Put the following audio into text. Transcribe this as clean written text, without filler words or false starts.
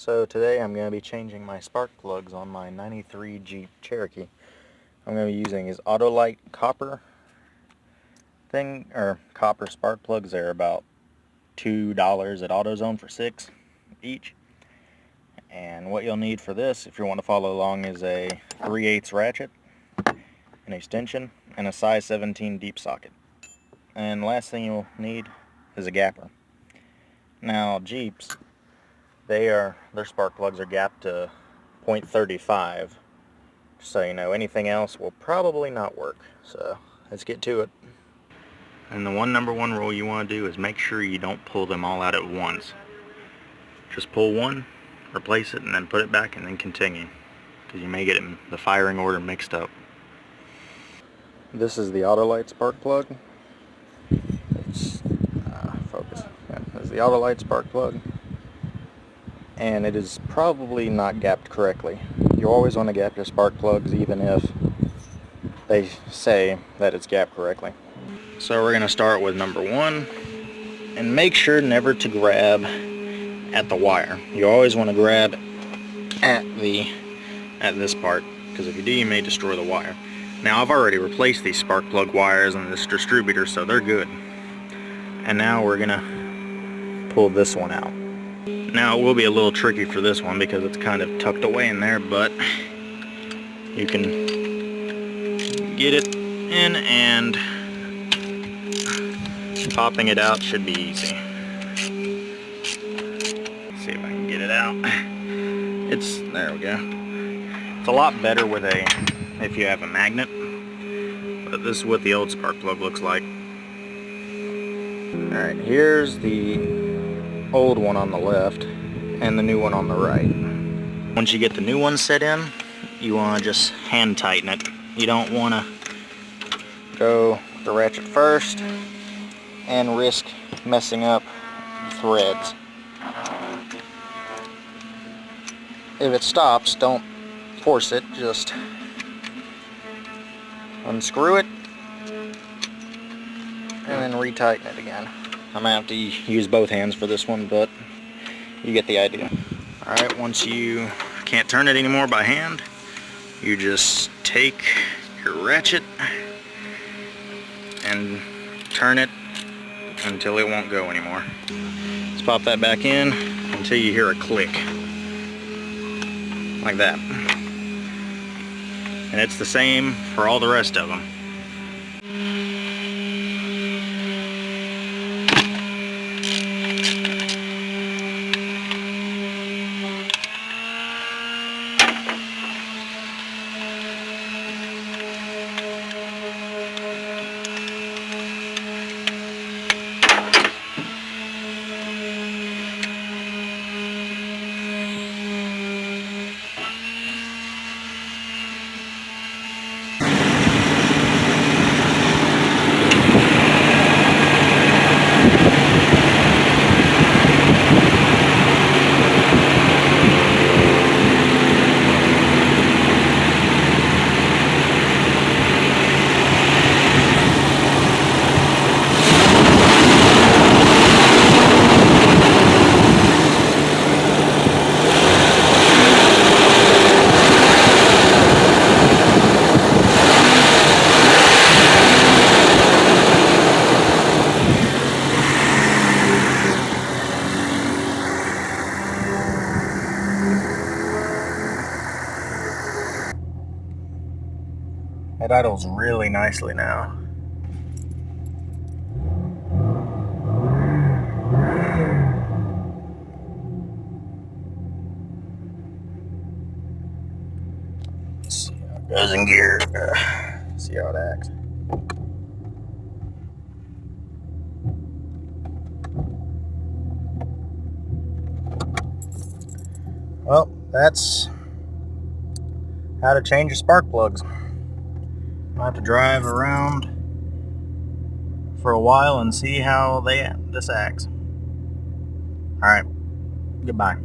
So today I'm going to be changing my spark plugs on my 93 Jeep Cherokee. I'm going to be using his Autolite copper copper spark plugs. They're about $2 at AutoZone for 6 each. And what you'll need for this, if you want to follow along, is a 3/8 ratchet, an extension, and a size 17 deep socket. And the last thing you'll need is a gapper. Now Jeeps, their spark plugs are gapped to 0.35. So you know, anything else will probably not work. So let's get to it. And the number one rule you want to do is make sure you don't pull them all out at once. Just pull one, replace it, and then put it back, and then continue, because you may get the firing order mixed up. This is the Autolite spark plug. It's focus. Yeah, this is the Autolite spark plug, and it is probably not gapped correctly. You always want to gap your spark plugs, even if they say that it's gapped correctly. So we're going to start with number one, and make sure never to grab at the wire. You always want to grab at this part, because if you do, you may destroy the wire. Now I've already replaced these spark plug wires on this distributor, so they're good. And now we're gonna pull this one out. Now it will be a little tricky for this one because it's kind of tucked away in there, but you can get it in, and popping it out should be easy. Let's see if I can get it out. There we go. It's a lot better with if you have a magnet, but this is what the old spark plug looks like. Alright, here's the old one on the left and the new one on the right. Once you get the new one set in, you want to just hand tighten it. You don't want to go with the ratchet first and risk messing up the threads. If it stops, don't force it, just unscrew it and then retighten it again. I'm gonna have to use both hands for this one, but you get the idea. Alright, once you can't turn it anymore by hand, you just take your ratchet and turn it until it won't go anymore. Let's pop that back in until you hear a click. Like that. And it's the same for all the rest of them. It idles really nicely now. Let's see how it goes in gear. See how it acts. Well, that's how to change your spark plugs. I'll have to drive around for a while and see how this acts. Alright, goodbye.